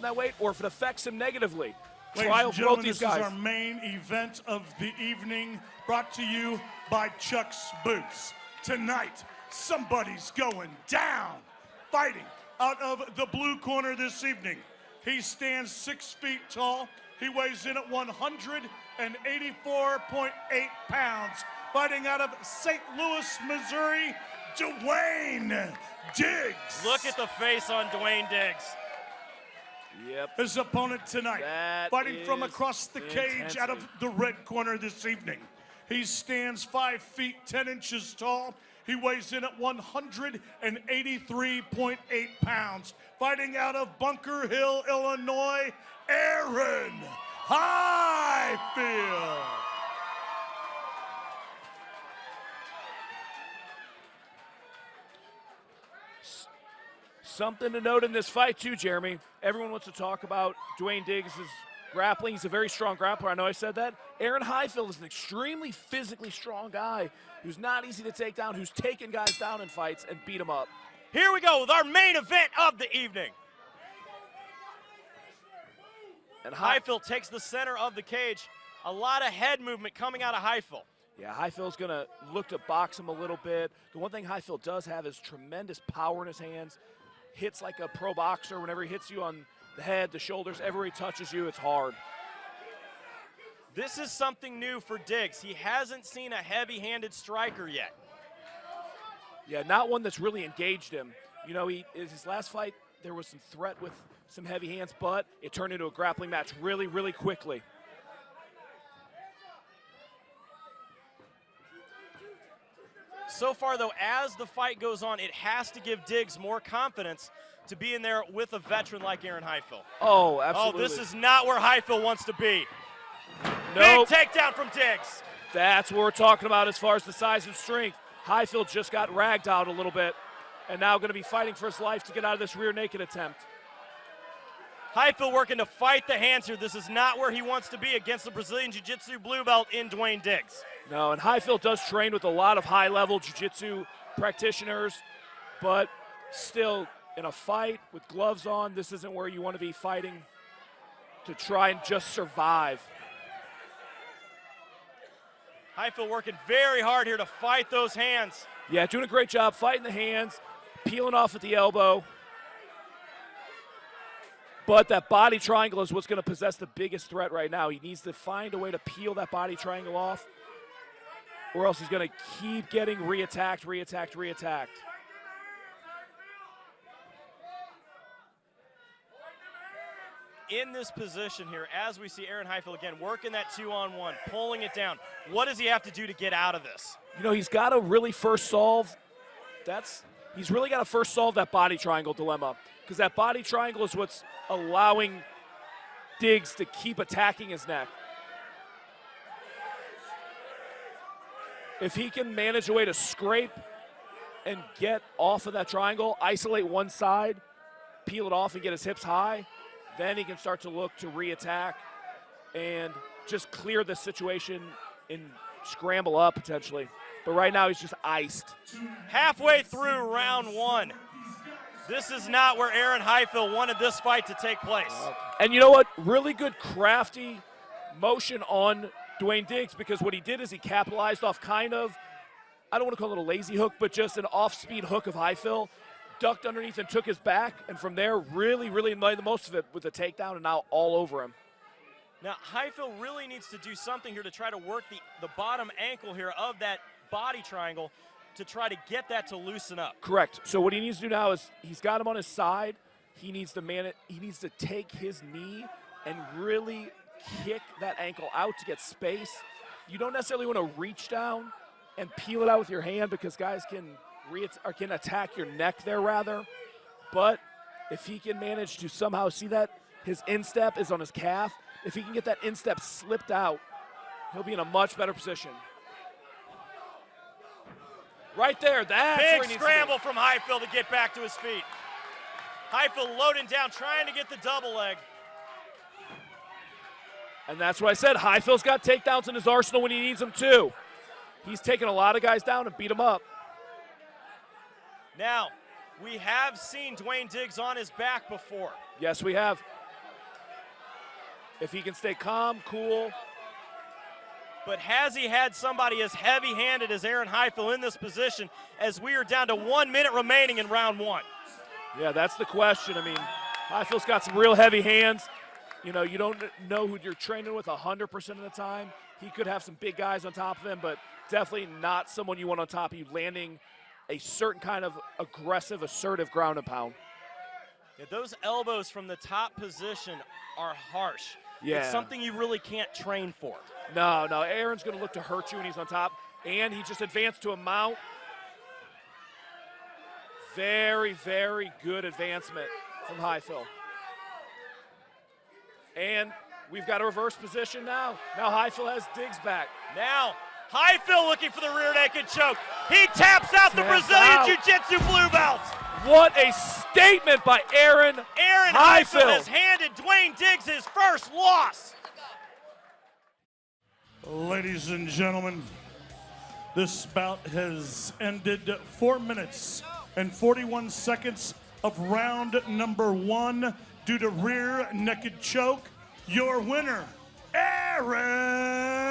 that weight or if it affects him negatively. Ladies Trial and for both gentlemen, these this guys. is our main event of the evening, brought to you by Chuck's Boots. Tonight, somebody's going down. Fighting out of the blue corner this evening. He stands 6 feet tall. He weighs in at 184.8 pounds. Fighting out of St. Louis, Missouri, Dewayne Diggs. Look at the face on Dewayne Diggs. Yep. His opponent tonight, fighting from across the cage out of the red corner this evening. He stands 5 feet 10 inches tall. He weighs in at 183.8 pounds. Fighting out of Bunker Hill, Illinois, Aaron Highfill. Something to note in this fight too, Jeremy. Everyone wants to talk about Dewayne Diggs' grappling. He's a very strong grappler. I know I said that. Aaron Highfill is an extremely physically strong guy who's not easy to take down, who's taken guys down in fights and beat them up. Here we go with our main event of the evening. And Highfill takes the center of the cage. A lot of head movement coming out of Highfill. Yeah, Highfill's going to look to box him a little bit. The one thing Highfill does have is tremendous power in his hands. Hits like a pro boxer. Whenever he hits you on the head, the shoulders, everywhere he touches you, it's hard. This is something new for Diggs. He hasn't seen a heavy-handed striker yet. Yeah, not one that's really engaged him. You know, his last fight, there was some threat with some heavy hands, but it turned into a grappling match really, really quickly. So far, though, as the fight goes on, it has to give Diggs more confidence to be in there with a veteran like Aaron Highfill. Oh, absolutely. Oh, this is not where Highfill wants to be. Nope. Big takedown from Diggs. That's what we're talking about as far as the size and strength. Highfill just got ragged out a little bit and now going to be fighting for his life to get out of this rear naked attempt. Highfill working to fight the hands here. This is not where he wants to be against the Brazilian Jiu-Jitsu blue belt in Dewayne Diggs. No, and Highfill does train with a lot of high-level jiu-jitsu practitioners, but still in a fight with gloves on, this isn't where you want to be fighting to try and just survive. Highfill working very hard here to fight those hands. Yeah, doing a great job fighting the hands, peeling off at the elbow. But that body triangle is what's going to possess the biggest threat right now. He needs to find a way to peel that body triangle off, or else he's going to keep getting reattacked, reattacked, reattacked. In this position here, as we see Aaron Highfill again working that 2-on-1, pulling it down. What does he have to do to get out of this? You know, he's got to really first solve he's really got to first solve that body triangle dilemma, because that body triangle is what's allowing Diggs to keep attacking his neck. If he can manage a way to scrape and get off of that triangle, isolate one side, peel it off and get his hips high, then he can start to look to re-attack and just clear the situation and scramble up potentially. But right now he's just iced. Halfway through round one. This is not where Aaron Highfill wanted this fight to take place. And you know what? Really good crafty motion on Dewayne Diggs, because what he did is he capitalized off kind of, I don't want to call it a lazy hook, but just an off-speed hook of Highfill, ducked underneath and took his back, and from there really, really made the most of it with the takedown and now all over him. Now, Highfill really needs to do something here to try to work the bottom ankle here of that body triangle to try to get that to loosen up. Correct. So what he needs to do now is he's got him on his side. He needs to take his knee and really kick that ankle out to get space. You don't necessarily want to reach down and peel it out with your hand, because guys can attack your neck there rather. But if he can manage to somehow see that his instep is on his calf, if he can get that instep slipped out, he'll be in a much better position. Right there, that's where he big needs scramble to be. from Highfill to get back to his feet. Highfill loading down, trying to get the double leg. And that's what I said. Highfill's got takedowns in his arsenal when he needs them too. He's taken a lot of guys down and beat them up. Now, we have seen Dewayne Diggs on his back before. Yes, we have. If he can stay calm, cool. But has he had somebody as heavy-handed as Aaron Highfill in this position as we are down to 1 minute remaining in round one? Yeah, that's the question. I mean, Highfield's got some real heavy hands. You know, you don't know who you're training with 100% of the time. He could have some big guys on top of him, but definitely not someone you want on top of you, landing a certain kind of aggressive, assertive ground and pound. Yeah, those elbows from the top position are harsh. Yeah. It's something you really can't train for. No, Aaron's going to look to hurt you when he's on top, and he just advanced to a mount. Very, very good advancement from Highfill. And we've got a reverse position now. Now Highfill has Diggs back. Now, Highfill looking for the rear naked choke. He taps out the Brazilian Jiu-Jitsu blue belt. What a statement by Aaron Highfill has handed Dewayne Diggs his first loss. Ladies and gentlemen, this bout has ended 4 minutes and 41 seconds of round number one due to rear naked choke. Your winner, Aaron